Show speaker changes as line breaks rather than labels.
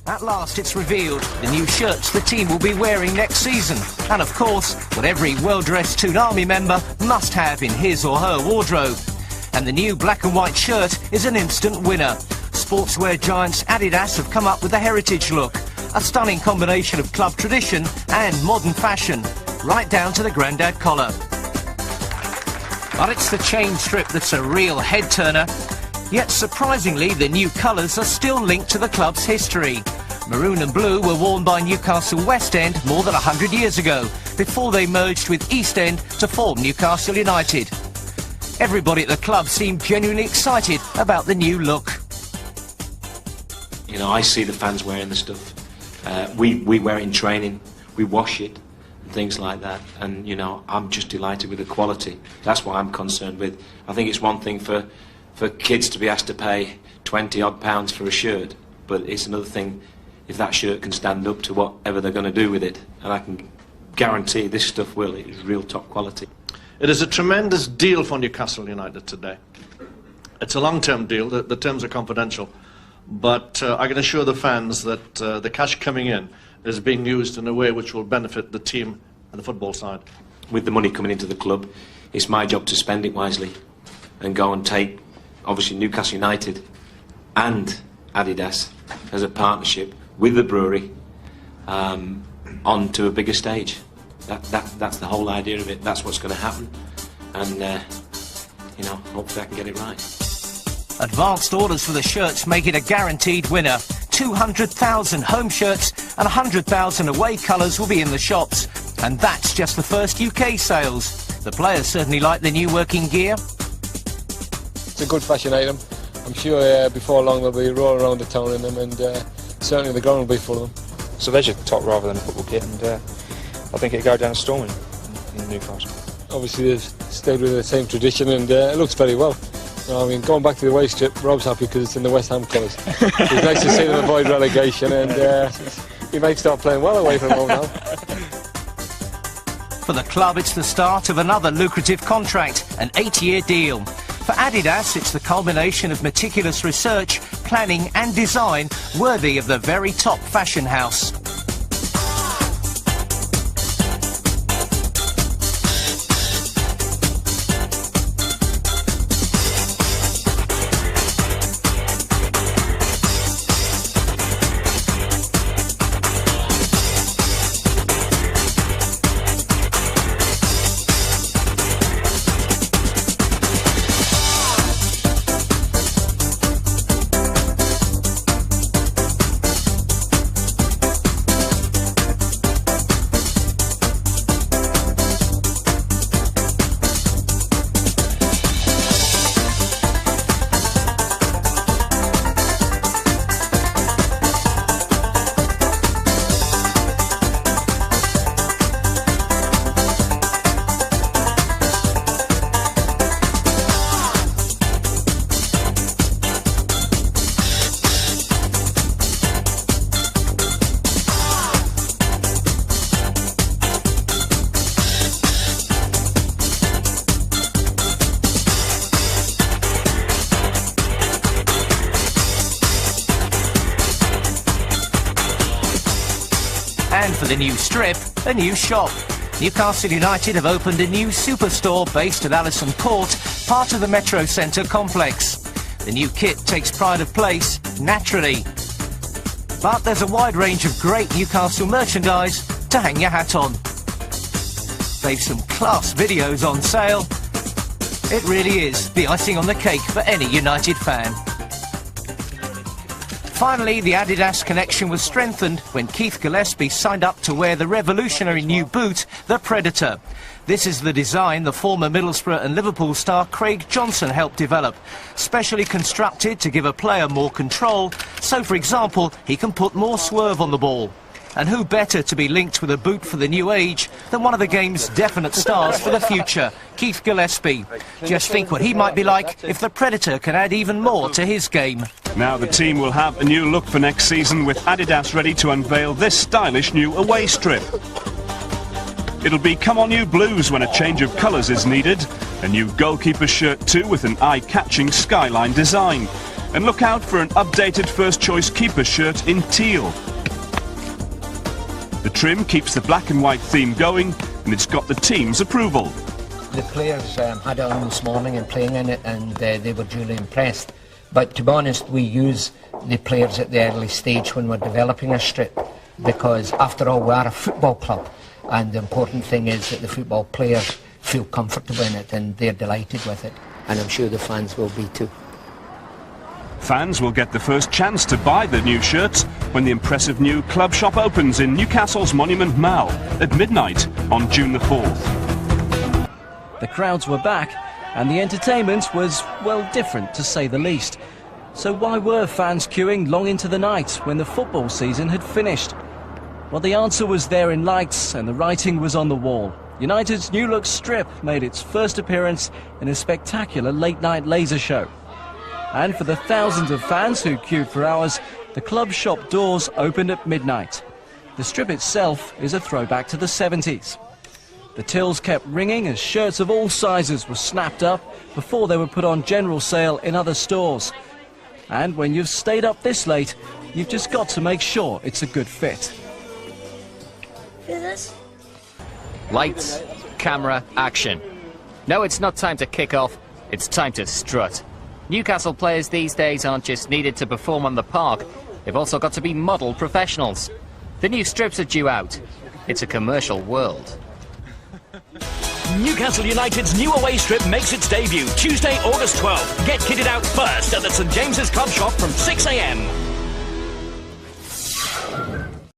At last it's revealed, the new shirts the team will be wearing next season. And of course, what every well-dressed Toon Army member must have in his or her wardrobe. And the new black and white shirt is an instant winner. Sportswear giants Adidas have come up with a heritage look. A stunning combination of club tradition and modern fashion, right down to the grandad collar. But it's the chain strip that's a real head-turner. Yet surprisingly, the new colours are still linked to the club's history. Maroon and blue were worn by Newcastle West End more than 100 years ago, before they merged with East End to form Newcastle United. Everybody at the club seemed genuinely excited about the new look.
You know, I see the fans wearing the stuff. We wear it in training, we wash it, and things like that. And, you know, I'm just delighted with the quality. That's what I'm concerned with. I think it's one thing for kids to be asked to pay 20-odd pounds for a shirt, but it's another thing if that shirt can stand up to whatever they're going to do with it. And I can guarantee this stuff will. It is real top quality.
It is a tremendous deal for Newcastle United today. It's a long-term deal. The terms are confidential. But I can assure the fans that the cash coming in is being used in a way which will benefit the team and the football side.
With the money coming into the club, it's my job to spend it wisely and go and take, obviously, Newcastle United and Adidas as a partnership with the brewery onto a bigger stage. That's the whole idea of it. That's what's going to happen. And, you know, hopefully I can get it right.
Advanced orders for the shirts make it a guaranteed winner. 200,000 home shirts and 100,000 away colours will be in the shops. And that's just the first UK sales. The players certainly like the new working gear.
It's a good fashion item. I'm sure before long they'll be rolling around the town in them, and certainly the ground will be full of them.
It's a leisure top rather than a football kit, and I think it'll go down storming in Newcastle.
Obviously they've stayed with the same tradition, and it looks very well. I mean, going back to the away strip, Rob's happy because it's in the West Ham colours. It's nice to see them avoid relegation, and he might start playing well away from home now.
For the club, it's the start of another lucrative contract, an 8-year deal. For Adidas, it's the culmination of meticulous research, planning and design worthy of the very top fashion house. And for the new strip, a new shop. Newcastle United have opened a new superstore based at Allison Court, part of the Metro Centre complex. The new kit takes pride of place, naturally. But there's a wide range of great Newcastle merchandise to hang your hat on. They've some class videos on sale. It really is the icing on the cake for any United fan. Finally, the Adidas connection was strengthened when Keith Gillespie signed up to wear the revolutionary new boot, the Predator. This is the design the former Middlesbrough and Liverpool star Craig Johnson helped develop. Specially constructed to give a player more control, so for example, he can put more swerve on the ball. And who better to be linked with a boot for the new age than one of the game's definite stars for the future, Keith Gillespie. Just think what he might be like if the Predator can add even more to his game.
Now the team will have a new look for next season, with Adidas ready to unveil this stylish new away strip. It'll be Come On You Blues when a change of colours is needed, a new goalkeeper shirt too with an eye-catching skyline design, And look out for an updated first choice keeper shirt in teal. The trim keeps the black and white theme going, and it's got the team's approval.
The players had it on this morning and playing in it, and they were duly impressed. But to be honest, we use the players at the early stage when we're developing a strip, because after all we are a football club, and the important thing is that the football players feel comfortable in it and they're delighted with it, and I'm sure the fans will be too.
Fans will get the first chance to buy the new shirts when the impressive new club shop opens in Newcastle's Monument Mall at midnight on June the 4th.
The crowds were back and the entertainment was, well, different to say the least. So why were fans queuing long into the night when the football season had finished? Well, the answer was there in lights and the writing was on the wall. United's new look strip made its first appearance in a spectacular late-night laser show. And for the thousands of fans who queued for hours, the club shop doors opened at midnight. The strip itself is a throwback to the 70s. The tills kept ringing as shirts of all sizes were snapped up before they were put on general sale in other stores. And when you've stayed up this late, you've just got to make sure it's a good fit.
Lights, camera, action. No, it's not time to kick off, it's time to strut. Newcastle players these days aren't just needed to perform on the park, they've also got to be model professionals. The new strips are due out. It's a commercial world.
Newcastle United's new away strip makes its debut Tuesday, August 12th. Get kitted out first at the St James's Club shop from 6 a.m.